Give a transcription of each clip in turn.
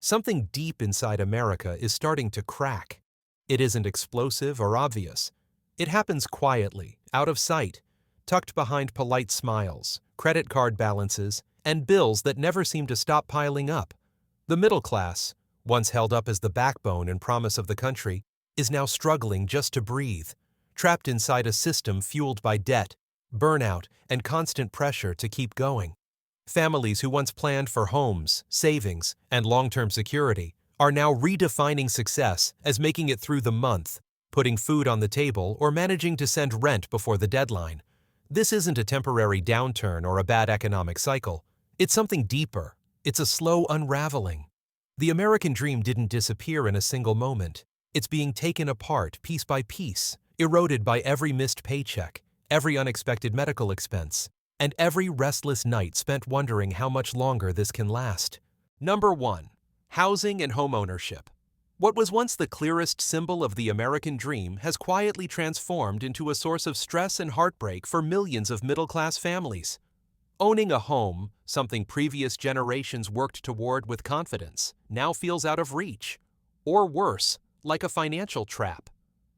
Something deep inside America is starting to crack. It isn't explosive or obvious. It happens quietly, out of sight, tucked behind polite smiles, credit card balances, and bills that never seem to stop piling up. The middle class, once held up as the backbone and promise of the country, is now struggling just to breathe, trapped inside a system fueled by debt, burnout, and constant pressure to keep going. Families who once planned for homes, savings, and long-term security are now redefining success as making it through the month, putting food on the table, or managing to send rent before the deadline. This isn't a temporary downturn or a bad economic cycle. It's something deeper. It's a slow unraveling. The American dream didn't disappear in a single moment. It's being taken apart piece by piece, eroded by every missed paycheck, every unexpected medical expense, and every restless night spent wondering how much longer this can last. Number 1. Housing and homeownership. What was once the clearest symbol of the American dream has quietly transformed into a source of stress and heartbreak for millions of middle-class families. Owning a home, something previous generations worked toward with confidence, now feels out of reach. Or worse, like a financial trap.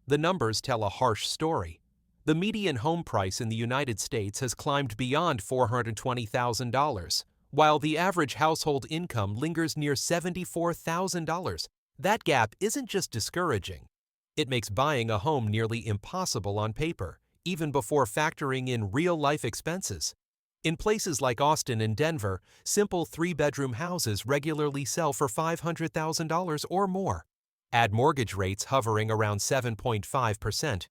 The numbers tell a harsh story. The median home price in the United States has climbed beyond $420,000, while the average household income lingers near $74,000. That gap isn't just discouraging. It makes buying a home nearly impossible on paper, even before factoring in real-life expenses. In places like Austin and Denver, simple 3-bedroom houses regularly sell for $500,000 or more. Add mortgage rates hovering around 7.5%,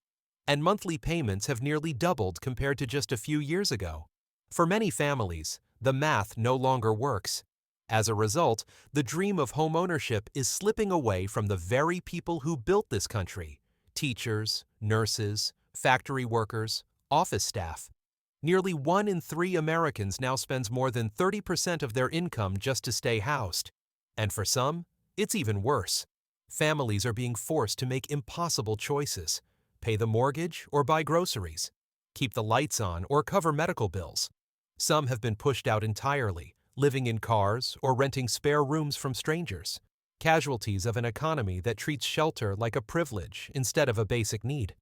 and monthly payments have nearly doubled compared to just a few years ago. For many families, the math no longer works. As a result, the dream of homeownership is slipping away from the very people who built this country: teachers, nurses, factory workers, office staff. Nearly 1 in 3 Americans now spends more than 30% of their income just to stay housed. And for some, it's even worse. Families are being forced to make impossible choices: pay the mortgage or buy groceries, keep the lights on or cover medical bills. Some have been pushed out entirely, living in cars or renting spare rooms from strangers, casualties of an economy that treats shelter like a privilege instead of a basic need.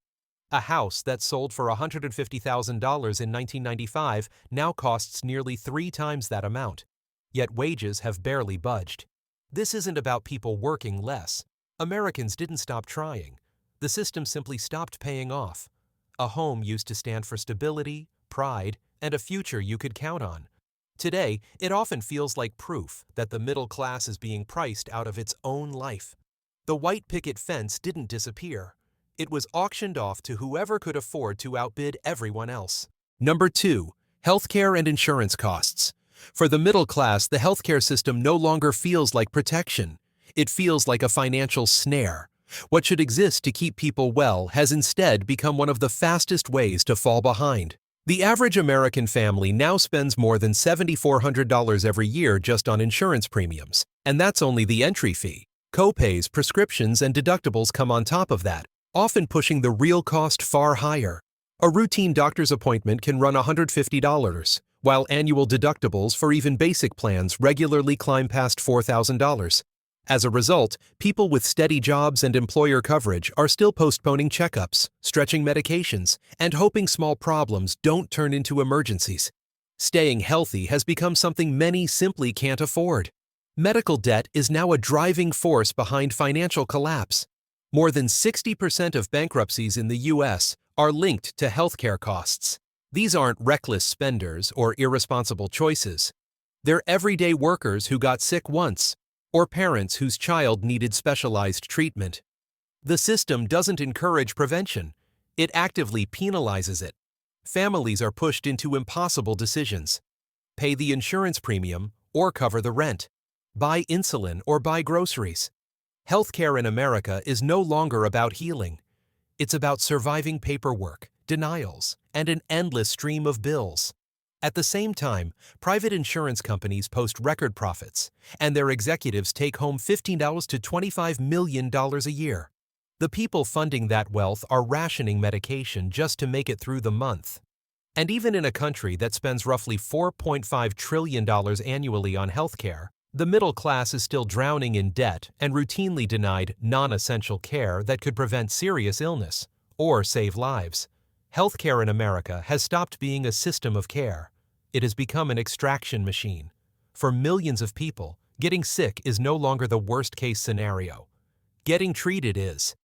A house that sold for $150,000 in 1995 now costs nearly 3 times that amount, yet wages have barely budged. This isn't about people working less. Americans didn't stop trying. The system simply stopped paying off. A home used to stand for stability, pride, and a future you could count on. Today, it often feels like proof that the middle class is being priced out of its own life. The white picket fence didn't disappear. It was auctioned off to whoever could afford to outbid everyone else. Number 2. Healthcare and insurance costs. For the middle class, the healthcare system no longer feels like protection. It feels like a financial snare. What should exist to keep people well has instead become one of the fastest ways to fall behind. The average American family now spends more than $7,400 every year just on insurance premiums, and that's only the entry fee. Co-pays, prescriptions, and deductibles come on top of that, often pushing the real cost far higher. A routine doctor's appointment can run $150, while annual deductibles for even basic plans regularly climb past $4,000. As a result, people with steady jobs and employer coverage are still postponing checkups, stretching medications, and hoping small problems don't turn into emergencies. Staying healthy has become something many simply can't afford. Medical debt is now a driving force behind financial collapse. More than 60% of bankruptcies in the U.S. are linked to healthcare costs. These aren't reckless spenders or irresponsible choices. They're everyday workers who got sick once, or parents whose child needed specialized treatment. The system doesn't encourage prevention. It actively penalizes it. Families are pushed into impossible decisions: pay the insurance premium or cover the rent, buy insulin or buy groceries. Healthcare in America is no longer about healing. It's about surviving paperwork, denials, and an endless stream of bills. At the same time, private insurance companies post record profits, and their executives take home $15 to $25 million a year. The people funding that wealth are rationing medication just to make it through the month. And even in a country that spends roughly $4.5 trillion annually on healthcare, The middle class is still drowning in debt and routinely denied non-essential care that could prevent serious illness or save lives. Healthcare in America has stopped being a system of care. It has become an extraction machine. For millions of people, getting sick is no longer the worst-case scenario. Getting treated is.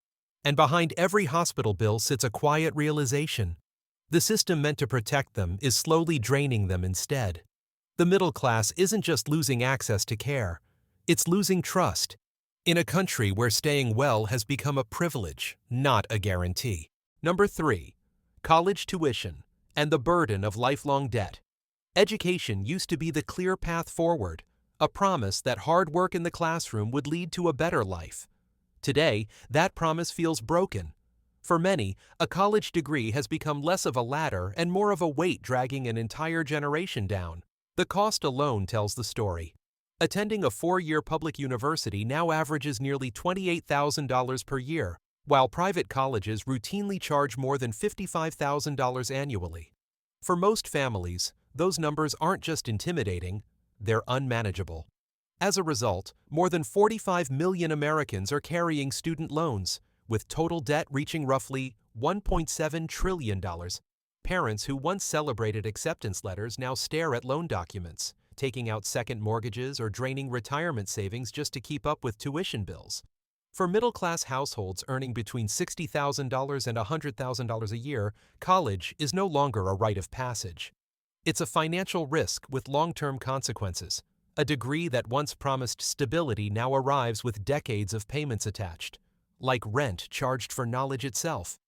And behind every hospital bill sits a quiet realization. The system meant to protect them is slowly draining them instead. The middle class isn't just losing access to care, it's losing trust. In a country where staying well has become a privilege, not a guarantee. Number 3. College tuition and the burden of lifelong debt. Education used to be the clear path forward, a promise that hard work in the classroom would lead to a better life. Today, that promise feels broken. For many, a college degree has become less of a ladder and more of a weight dragging an entire generation down. The cost alone tells the story. Attending a 4-year public university now averages nearly $28,000 per year, while private colleges routinely charge more than $55,000 annually. For most families, those numbers aren't just intimidating, they're unmanageable. As a result, more than 45 million Americans are carrying student loans, with total debt reaching roughly $1.7 trillion. Parents who once celebrated acceptance letters now stare at loan documents, taking out second mortgages or draining retirement savings just to keep up with tuition bills. For middle-class households earning between $60,000 and $100,000 a year, college is no longer a rite of passage. It's a financial risk with long-term consequences. A degree that once promised stability now arrives with decades of payments attached, like rent charged for knowledge itself.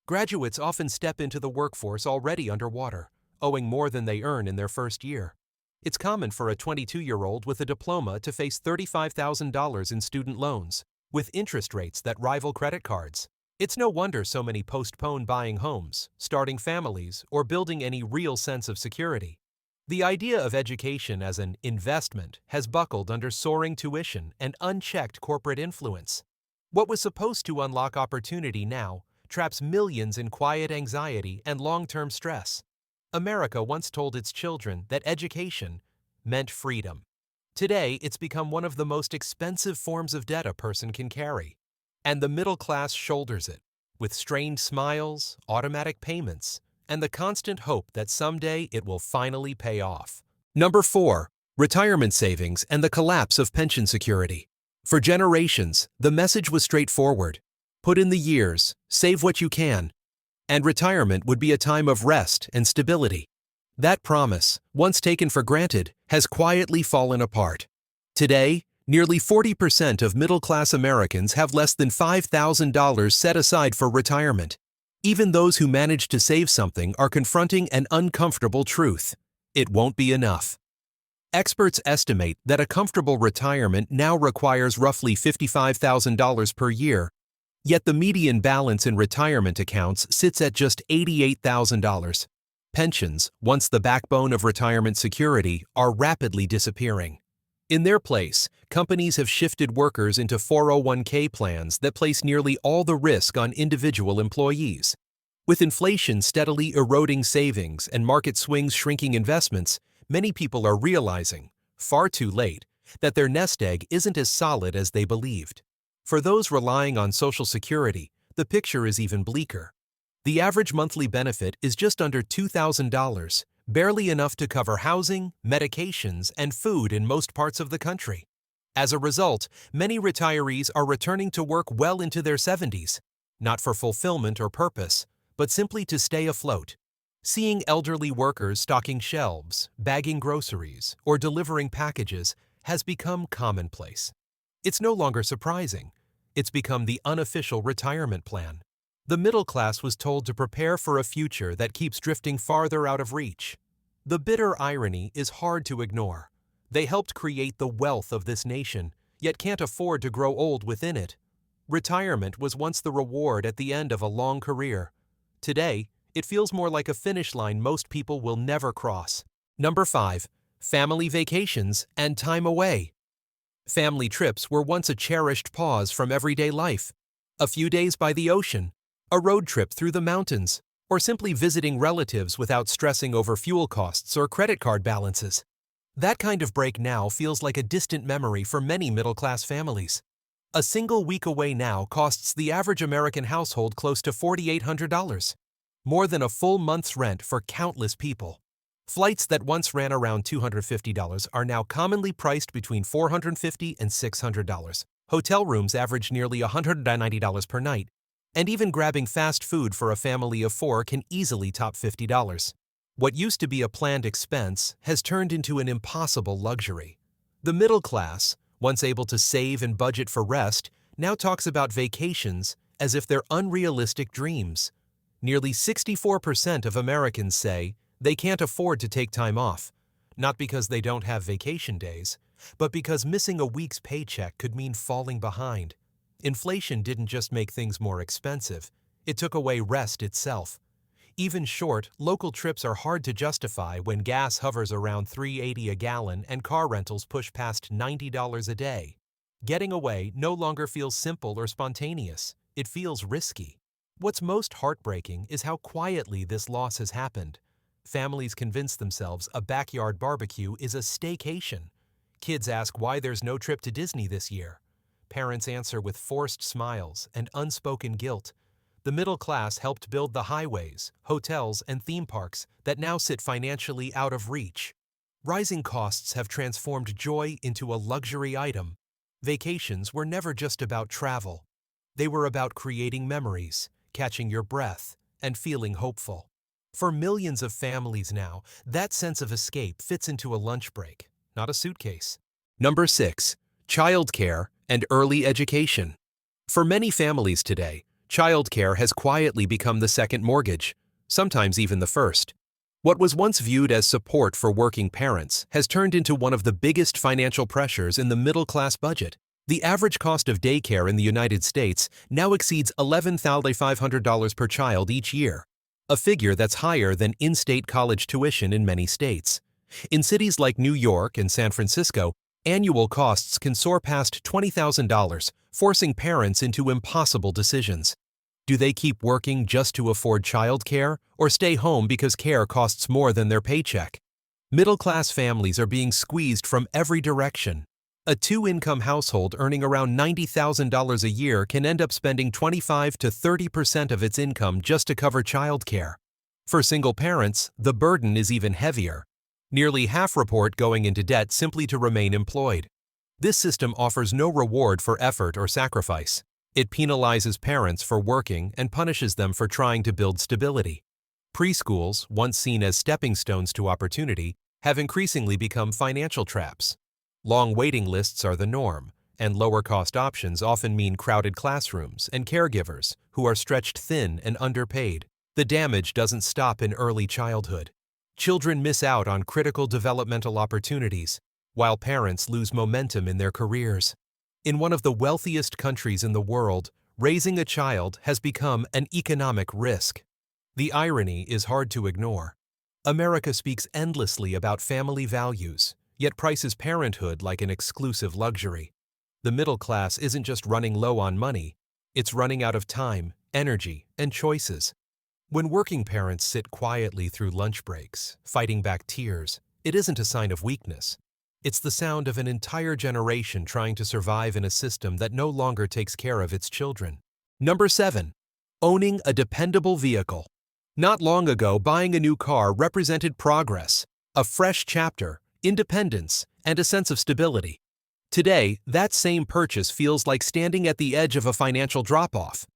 Graduates often step into the workforce already underwater, owing more than they earn in their first year. It's common for a 22-year-old with a diploma to face $35,000 in student loans, with interest rates that rival credit cards. It's no wonder so many postpone buying homes, starting families, or building any real sense of security. The idea of education as an investment has buckled under soaring tuition and unchecked corporate influence. What was supposed to unlock opportunity now traps millions in quiet anxiety and long-term stress. America once told its children that education meant freedom. Today, it's become one of the most expensive forms of debt a person can carry. And the middle class shoulders it, with strained smiles, automatic payments, and the constant hope that someday it will finally pay off. Number 4. Retirement savings and the collapse of pension security. For generations, the message was straightforward. Put in the years, save what you can, and retirement would be a time of rest and stability. That promise, once taken for granted, has quietly fallen apart. Today, nearly 40% of middle-class Americans have less than $5,000 set aside for retirement. Even those who manage to save something are confronting an uncomfortable truth. It won't be enough. Experts estimate that a comfortable retirement now requires roughly $55,000 per year, yet the median balance in retirement accounts sits at just $88,000. Pensions, once the backbone of retirement security, are rapidly disappearing. In their place, companies have shifted workers into 401k plans that place nearly all the risk on individual employees. With inflation steadily eroding savings and market swings shrinking investments, many people are realizing, far too late, that their nest egg isn't as solid as they believed. For those relying on Social Security, the picture is even bleaker. The average monthly benefit is just under $2,000, barely enough to cover housing, medications, and food in most parts of the country. As a result, many retirees are returning to work well into their 70s, not for fulfillment or purpose, but simply to stay afloat. Seeing elderly workers stocking shelves, bagging groceries, or delivering packages has become commonplace. It's no longer surprising. It's become the unofficial retirement plan. The middle class was told to prepare for a future that keeps drifting farther out of reach. The bitter irony is hard to ignore. They helped create the wealth of this nation, yet can't afford to grow old within it. Retirement was once the reward at the end of a long career. Today, it feels more like a finish line most people will never cross. Number 5. Family vacations and time away. Family trips were once a cherished pause from everyday life. A few days by the ocean, a road trip through the mountains, or simply visiting relatives without stressing over fuel costs or credit card balances. That kind of break now feels like a distant memory for many middle-class families. A single week away now costs the average American household close to $4,800, more than a full month's rent for countless people. Flights that once ran around $250 are now commonly priced between $450 and $600. Hotel rooms average nearly $190 per night, and even grabbing fast food for a family of four can easily top $50. What used to be a planned expense has turned into an impossible luxury. The middle class, once able to save and budget for rest, now talks about vacations as if they're unrealistic dreams. Nearly 64% of Americans say they can't afford to take time off, not because they don't have vacation days, but because missing a week's paycheck could mean falling behind. Inflation didn't just make things more expensive, it took away rest itself. Even short, local trips are hard to justify when gas hovers around $3.80 a gallon and car rentals push past $90 a day. Getting away no longer feels simple or spontaneous. It feels risky. What's most heartbreaking is how quietly this loss has happened. Families convince themselves a backyard barbecue is a staycation. Kids ask why there's no trip to Disney this year. Parents answer with forced smiles and unspoken guilt. The middle class helped build the highways, hotels, and theme parks that now sit financially out of reach. Rising costs have transformed joy into a luxury item. Vacations were never just about travel. They were about creating memories, catching your breath, and feeling hopeful. For millions of families now, that sense of escape fits into a lunch break, not a suitcase. Number 6. Childcare and early education. For many families today, childcare has quietly become the second mortgage, sometimes even the first. What was once viewed as support for working parents has turned into one of the biggest financial pressures in the middle-class budget. The average cost of daycare in the United States now exceeds $11,500 per child each year, a figure that's higher than in-state college tuition in many states. In cities like New York and San Francisco, annual costs can soar past $20,000, forcing parents into impossible decisions. Do they keep working just to afford childcare, or stay home because care costs more than their paycheck? Middle-class families are being squeezed from every direction. A two-income household earning around $90,000 a year can end up spending 25 to 30% of its income just to cover childcare. For single parents, the burden is even heavier. Nearly half report going into debt simply to remain employed. This system offers no reward for effort or sacrifice. It penalizes parents for working and punishes them for trying to build stability. Preschools, once seen as stepping stones to opportunity, have increasingly become financial traps. Long waiting lists are the norm, and lower-cost options often mean crowded classrooms and caregivers who are stretched thin and underpaid. The damage doesn't stop in early childhood. Children miss out on critical developmental opportunities, while parents lose momentum in their careers. In one of the wealthiest countries in the world, raising a child has become an economic risk. The irony is hard to ignore. America speaks endlessly about family values, yet prices parenthood like an exclusive luxury. The middle class isn't just running low on money, it's running out of time, energy, and choices. When working parents sit quietly through lunch breaks, fighting back tears, it isn't a sign of weakness. It's the sound of an entire generation trying to survive in a system that no longer takes care of its children. Number 7. Owning a dependable vehicle. Not long ago, buying a new car represented progress, a fresh chapter, independence, and a sense of stability. Today, that same purchase feels like standing at the edge of a financial drop-off.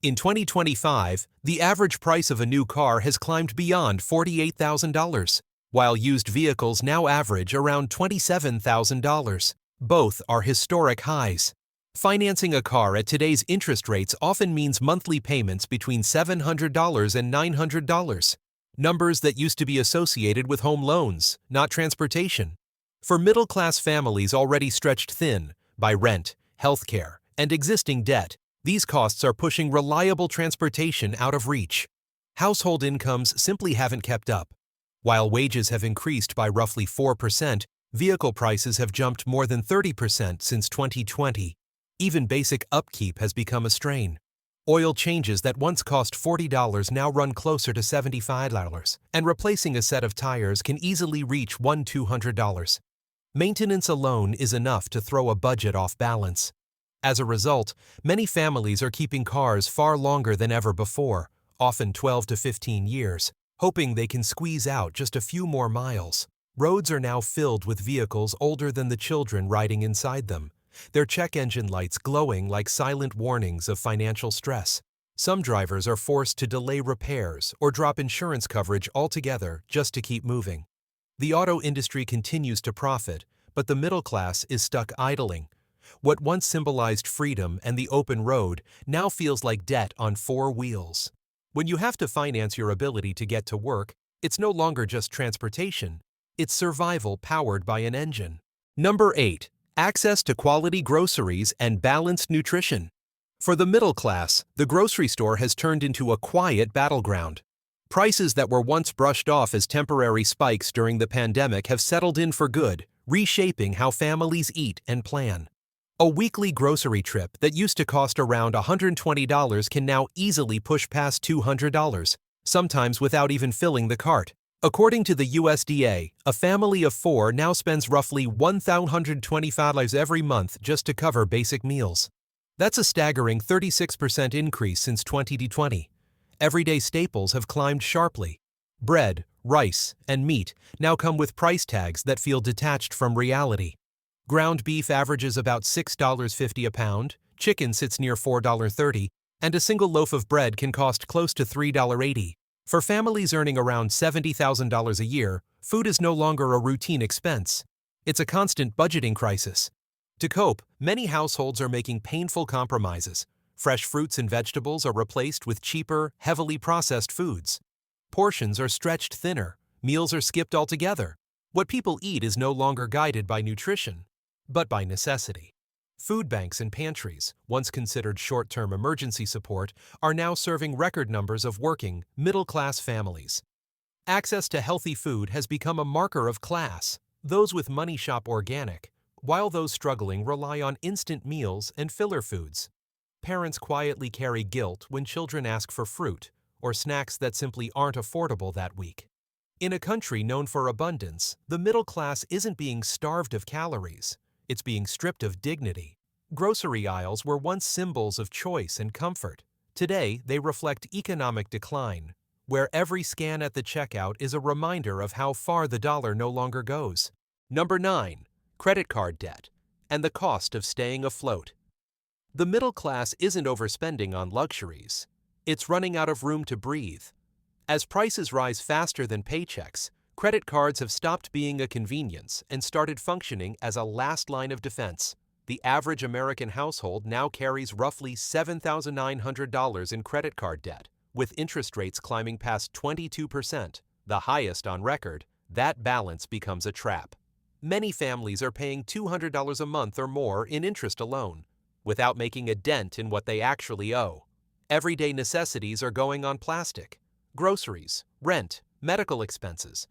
In 2025, the average price of a new car has climbed beyond $48,000, while used vehicles now average around $27,000. Both are historic highs. Financing a car at today's interest rates often means monthly payments between $700 and $900, numbers that used to be associated with home loans, not transportation. For middle-class families already stretched thin by rent, healthcare, and existing debt, these costs are pushing reliable transportation out of reach. Household incomes simply haven't kept up. While wages have increased by roughly 4%, vehicle prices have jumped more than 30% since 2020. Even basic upkeep has become a strain. Oil changes that once cost $40 now run closer to $75, and replacing a set of tires can easily reach $100-$200. Maintenance alone is enough to throw a budget off balance. As a result, many families are keeping cars far longer than ever before, often 12 to 15 years, hoping they can squeeze out just a few more miles. Roads are now filled with vehicles older than the children riding inside them, their check engine lights glowing like silent warnings of financial stress. Some drivers are forced to delay repairs or drop insurance coverage altogether just to keep moving. The auto industry continues to profit, but the middle class is stuck idling. What once symbolized freedom and the open road now feels like debt on four wheels. When you have to finance your ability to get to work, it's no longer just transportation. It's survival powered by an engine. Number 8. Access to quality groceries and balanced nutrition. For the middle class, the grocery store has turned into a quiet battleground. Prices that were once brushed off as temporary spikes during the pandemic have settled in for good, reshaping how families eat and plan. A weekly grocery trip that used to cost around $120 can now easily push past $200, sometimes without even filling the cart. According to the USDA, a family of 4 now spends roughly $1,125 every month just to cover basic meals. That's a staggering 36% increase since 2020. Everyday staples have climbed sharply. Bread, rice, and meat now come with price tags that feel detached from reality. Ground beef averages about $6.50 a pound, chicken sits near $4.30, and a single loaf of bread can cost close to $3.80. For families earning around $70,000 a year, food is no longer a routine expense. It's a constant budgeting crisis. To cope, many households are making painful compromises. Fresh fruits and vegetables are replaced with cheaper, heavily processed foods. Portions are stretched thinner, meals are skipped altogether. What people eat is no longer guided by nutrition, but by necessity. Food banks and pantries, once considered short-term emergency support, are now serving record numbers of working, middle-class families. Access to healthy food has become a marker of class. Those with money shop organic, while those struggling rely on instant meals and filler foods. Parents quietly carry guilt when children ask for fruit or snacks that simply aren't affordable that week. In a country known for abundance, the middle class isn't being starved of calories. It's being stripped of dignity. Grocery aisles were once symbols of choice and comfort. Today, they reflect economic decline, where every scan at the checkout is a reminder of how far the dollar no longer goes. Number 9. Credit card debt and the cost of staying afloat. The middle class isn't overspending on luxuries. It's running out of room to breathe. As prices rise faster than paychecks, credit cards have stopped being a convenience and started functioning as a last line of defense. The average American household now carries roughly $7,900 in credit card debt, with interest rates climbing past 22%, the highest on record. That balance becomes a trap. Many families are paying $200 a month or more in interest alone, without making a dent in what they actually owe. Everyday necessities are going on plastic. Groceries, rent, medical expenses.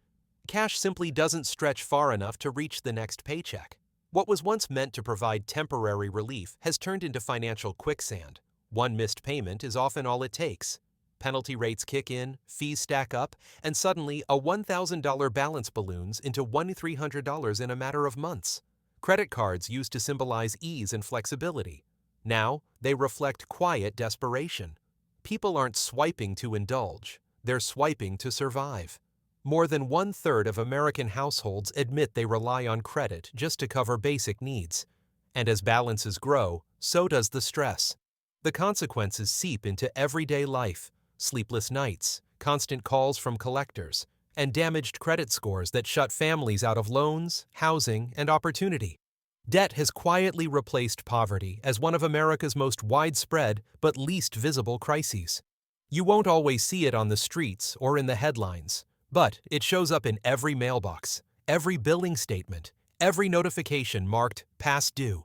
Cash simply doesn't stretch far enough to reach the next paycheck. What was once meant to provide temporary relief has turned into financial quicksand. One missed payment is often all it takes. Penalty rates kick in, fees stack up, and suddenly a $1,000 balance balloons into $1,300 in a matter of months. Credit cards used to symbolize ease and flexibility. Now, they reflect quiet desperation. People aren't swiping to indulge, they're swiping to survive. More than 1/3 of American households admit they rely on credit just to cover basic needs. And as balances grow, so does the stress. The consequences seep into everyday life: sleepless nights, constant calls from collectors, and damaged credit scores that shut families out of loans, housing, and opportunity. Debt has quietly replaced poverty as one of America's most widespread but least visible crises. You won't always see it on the streets or in the headlines, but it shows up in every mailbox, every billing statement, every notification marked past due.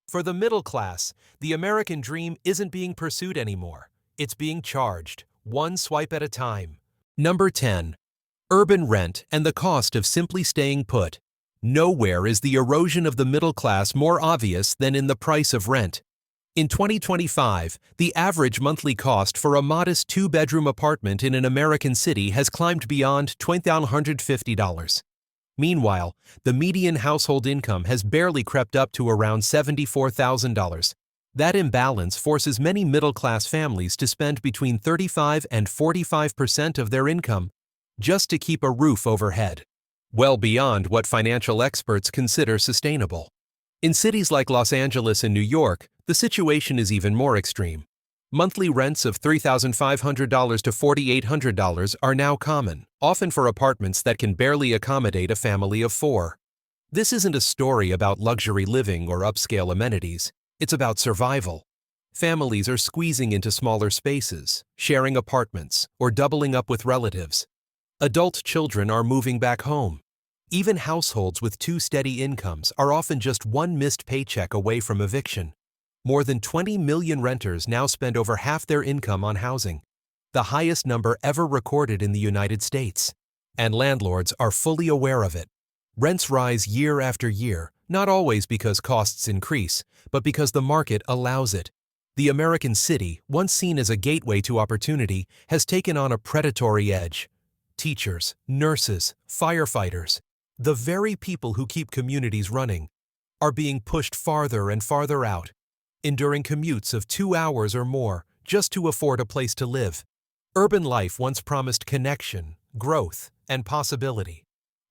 For the middle class, the American dream isn't being pursued anymore. It's being charged, one swipe at a time. Number 10. Urban rent and the cost of simply staying put. Nowhere is the erosion of the middle class more obvious than in the price of rent. In 2025, the average monthly cost for a modest 2-bedroom apartment in an American city has climbed beyond $2,150. Meanwhile, the median household income has barely crept up to around $74,000. That imbalance forces many middle-class families to spend between 35 and 45% of their income just to keep a roof overhead, well beyond what financial experts consider sustainable. In cities like Los Angeles and New York, the situation is even more extreme. Monthly rents of $3,500 to $4,800 are now common, often for apartments that can barely accommodate a family of four. This isn't a story about luxury living or upscale amenities. It's about survival. Families are squeezing into smaller spaces, sharing apartments, or doubling up with relatives. Adult children are moving back home. Even households with two steady incomes are often just one missed paycheck away from eviction. More than 20 million renters now spend over half their income on housing, the highest number ever recorded in the United States. And landlords are fully aware of it. Rents rise year after year, not always because costs increase, but because the market allows it. The American city, once seen as a gateway to opportunity, has taken on a predatory edge. Teachers, nurses, firefighters, the very people who keep communities running, are being pushed farther and farther out, enduring commutes of 2 hours or more just to afford a place to live. Urban life once promised connection, growth, and possibility.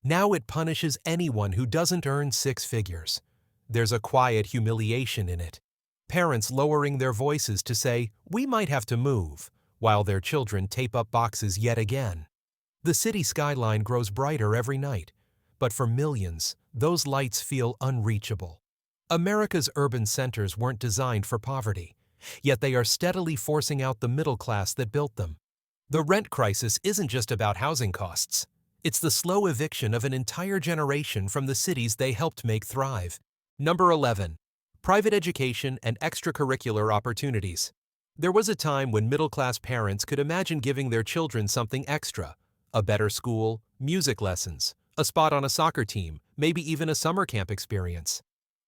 Now it punishes anyone who doesn't earn 6 figures. There's a quiet humiliation in it. Parents lowering their voices to say, "We might have to move," while their children tape up boxes yet again. The city skyline grows brighter every night, but for millions, those lights feel unreachable. America's urban centers weren't designed for poverty, yet they are steadily forcing out the middle class that built them. The rent crisis isn't just about housing costs. It's the slow eviction of an entire generation from the cities they helped make thrive. Number 11. Private education and extracurricular opportunities. There was a time when middle-class parents could imagine giving their children something extra: a better school, music lessons, a spot on a soccer team, maybe even a summer camp experience.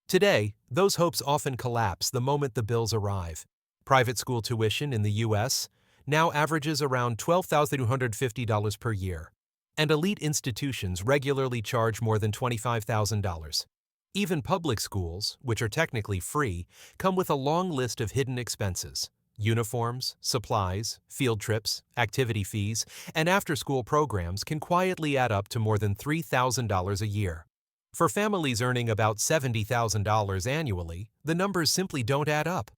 Today, those hopes often collapse the moment the bills arrive. Private school tuition in the U.S. now averages around $12,250 per year, and elite institutions regularly charge more than $25,000. Even public schools, which are technically free, come with a long list of hidden expenses: uniforms, supplies, field trips, activity fees, and after-school programs can quietly add up to more than $3,000 a year. For families earning about $70,000 annually, the numbers simply don't add up.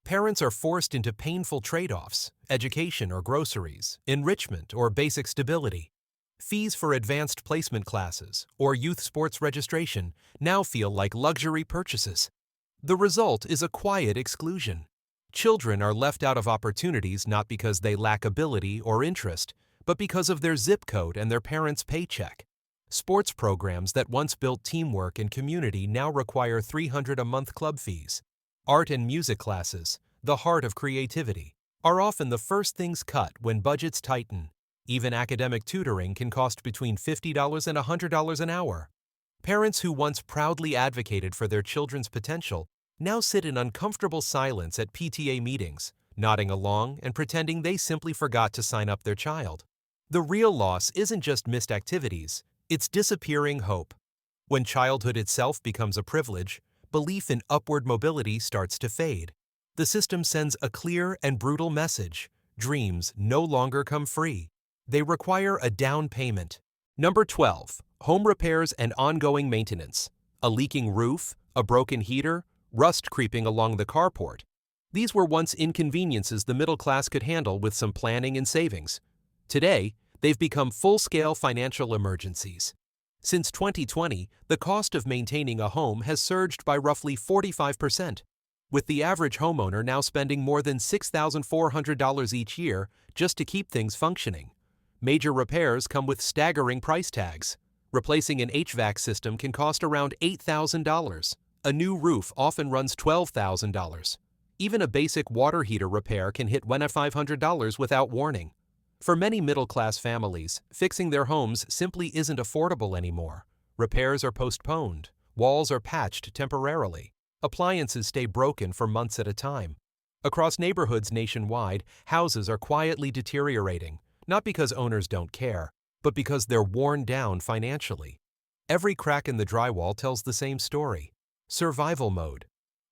Parents are forced into painful trade-offs: education or groceries, enrichment or basic stability. Fees for advanced placement classes or youth sports registration now feel like luxury purchases. The result is a quiet exclusion. Children are left out of opportunities not because they lack ability or interest, but because of their zip code and their parents' paycheck. Sports programs that once built teamwork and community now require $300 a month club fees. Art and music classes, the heart of creativity, are often the first things cut when budgets tighten. Even academic tutoring can cost between $50 and $100 an hour. Parents who once proudly advocated for their children's potential now sit in uncomfortable silence at PTA meetings, nodding along and pretending they simply forgot to sign up their child. The real loss isn't just missed activities, it's disappearing hope. When childhood itself becomes a privilege, belief in upward mobility starts to fade. The system sends a clear and brutal message: dreams no longer come free. They require a down payment. Number 12. Home repairs and ongoing maintenance. A leaking roof, a broken heater, rust creeping along the carport. These were once inconveniences the middle class could handle with some planning and savings. Today, they've become full-scale financial emergencies. Since 2020, the cost of maintaining a home has surged by roughly 45%, with the average homeowner now spending more than $6,400 each year just to keep things functioning. Major repairs come with staggering price tags. Replacing an HVAC system can cost around $8,000. A new roof often runs $12,000. Even a basic water heater repair can hit $500 without warning. For many middle-class families, fixing their homes simply isn't affordable anymore. Repairs are postponed, walls are patched temporarily, appliances stay broken for months at a time. Across neighborhoods nationwide, houses are quietly deteriorating, not because owners don't care, but because they're worn down financially. Every crack in the drywall tells the same story. Survival mode.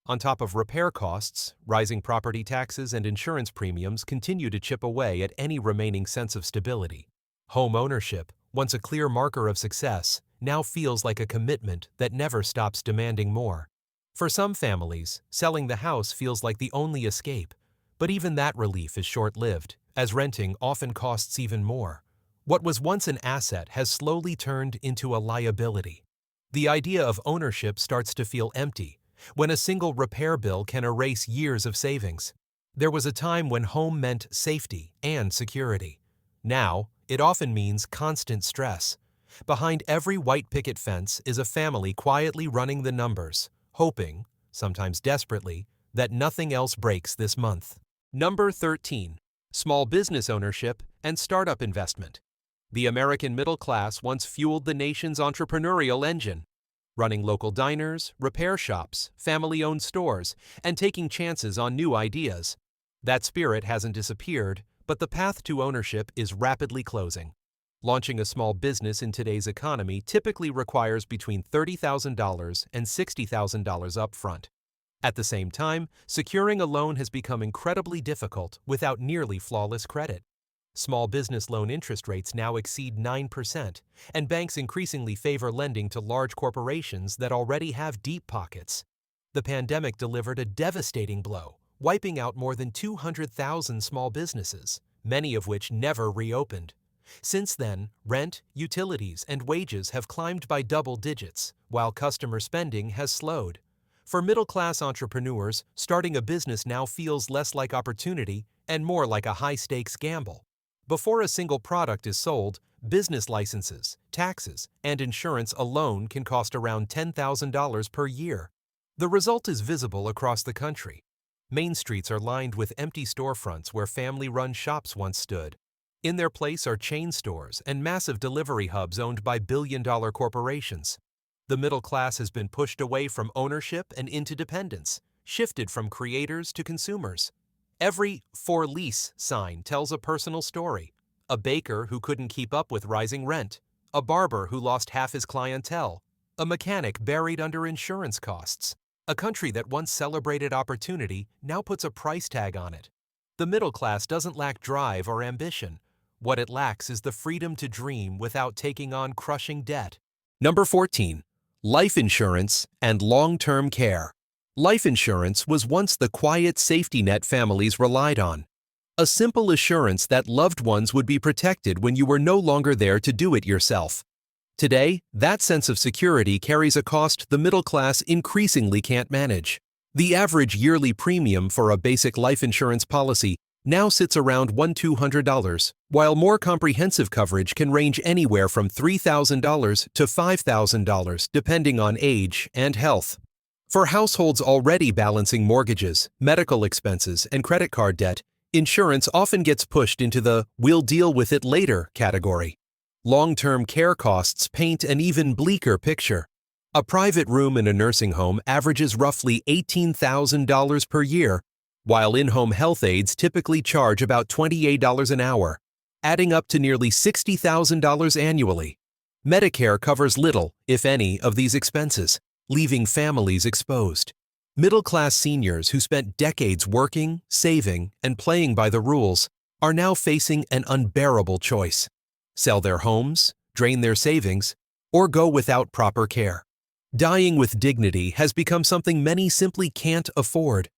On top of repair costs, rising property taxes and insurance premiums continue to chip away at any remaining sense of stability. Home ownership, once a clear marker of success, now feels like a commitment that never stops demanding more. For some families, selling the house feels like the only escape, but even that relief is short-lived, as renting often costs even more. What was once an asset has slowly turned into a liability. The idea of ownership starts to feel empty when a single repair bill can erase years of savings. There was a time when home meant safety and security. Now, it often means constant stress. Behind every white picket fence is a family quietly running the numbers, hoping, sometimes desperately, that nothing else breaks this month. Number 13. Small business ownership and startup investment. The American middle class once fueled the nation's entrepreneurial engine, running local diners, repair shops, family-owned stores, and taking chances on new ideas. That spirit hasn't disappeared, but the path to ownership is rapidly closing. Launching a small business in today's economy typically requires between $30,000 and $60,000 upfront. At the same time, securing a loan has become incredibly difficult without nearly flawless credit. Small business loan interest rates now exceed 9%, and banks increasingly favor lending to large corporations that already have deep pockets. The pandemic delivered a devastating blow, wiping out more than 200,000 small businesses, many of which never reopened. Since then, rent, utilities, and wages have climbed by double digits, while customer spending has slowed. For middle-class entrepreneurs, starting a business now feels less like opportunity and more like a high-stakes gamble. Before a single product is sold, business licenses, taxes, and insurance alone can cost around $10,000 per year. The result is visible across the country. Main streets are lined with empty storefronts where family-run shops once stood. In their place are chain stores and massive delivery hubs owned by billion-dollar corporations. The middle class has been pushed away from ownership and into dependence, shifted from creators to consumers. Every "for lease" sign tells a personal story. A baker who couldn't keep up with rising rent, a barber who lost half his clientele, a mechanic buried under insurance costs. A country that once celebrated opportunity now puts a price tag on it. The middle class doesn't lack drive or ambition. What it lacks is the freedom to dream without taking on crushing debt. Number 14. Life insurance and long-term care. Life insurance was once the quiet safety net families relied on. A simple assurance that loved ones would be protected when you were no longer there to do it yourself. Today, that sense of security carries a cost the middle class increasingly can't manage. The average yearly premium for a basic life insurance policy now sits around $1,200, while more comprehensive coverage can range anywhere from $3,000 to $5,000 depending on age and health. For households already balancing mortgages, medical expenses, and credit card debt, insurance often gets pushed into the "we'll deal with it later" category. Long-term care costs paint an even bleaker picture. A private room in a nursing home averages roughly $18,000 per year, while in-home health aides typically charge about $28 an hour, adding up to nearly $60,000 annually. Medicare covers little, if any, of these expenses, leaving families exposed. Middle-class seniors who spent decades working, saving, and playing by the rules are now facing an unbearable choice: sell their homes, drain their savings, or go without proper care. Dying with dignity has become something many simply can't afford.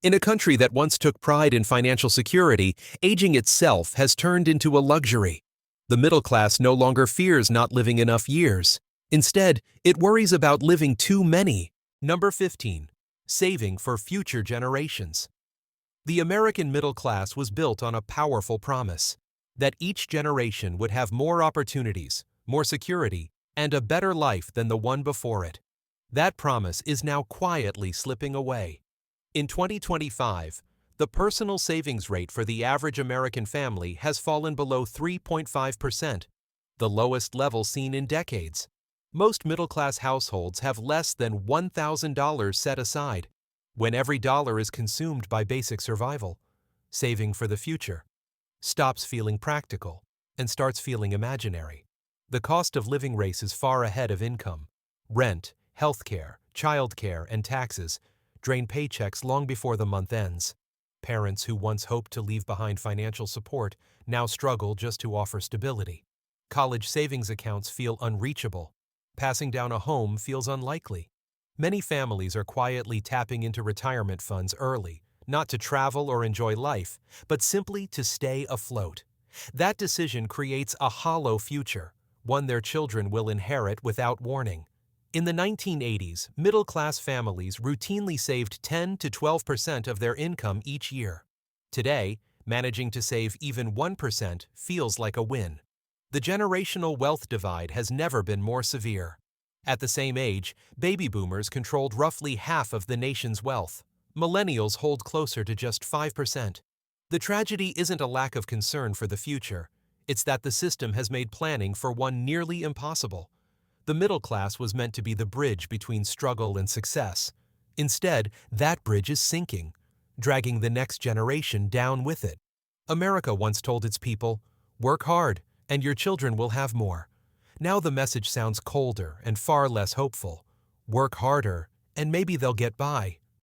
In a country that once took pride in financial security, aging itself has turned into a luxury. The middle class no longer fears not living enough years. Instead, it worries about living too many. Number 15. Saving for future generations. The American middle class was built on a powerful promise: that each generation would have more opportunities, more security, and a better life than the one before it. That promise is now quietly slipping away. In 2025, the personal savings rate for the average American family has fallen below 3.5%, the lowest level seen in decades. Most middle-class households have less than $1,000 set aside. When every dollar is consumed by basic survival, saving for the future stops feeling practical and starts feeling imaginary. The cost of living race is far ahead of income. Rent, healthcare, childcare, and taxes drain paychecks long before the month ends. Parents who once hoped to leave behind financial support now struggle just to offer stability. College savings accounts feel unreachable. Passing down a home feels unlikely. Many families are quietly tapping into retirement funds early, not to travel or enjoy life, but simply to stay afloat. That decision creates a hollow future, one their children will inherit without warning. In the 1980s, middle-class families routinely saved 10 to 12% of their income each year. Today, managing to save even 1% feels like a win. The generational wealth divide has never been more severe. At the same age, baby boomers controlled roughly half of the nation's wealth. Millennials hold closer to just 5%. The tragedy isn't a lack of concern for the future. It's that the system has made planning for one nearly impossible. The middle class was meant to be the bridge between struggle and success. Instead, that bridge is sinking, dragging the next generation down with it. America once told its people, "Work hard, and your children will have more." Now the message sounds colder and far less hopeful. Work harder, and maybe they'll get by.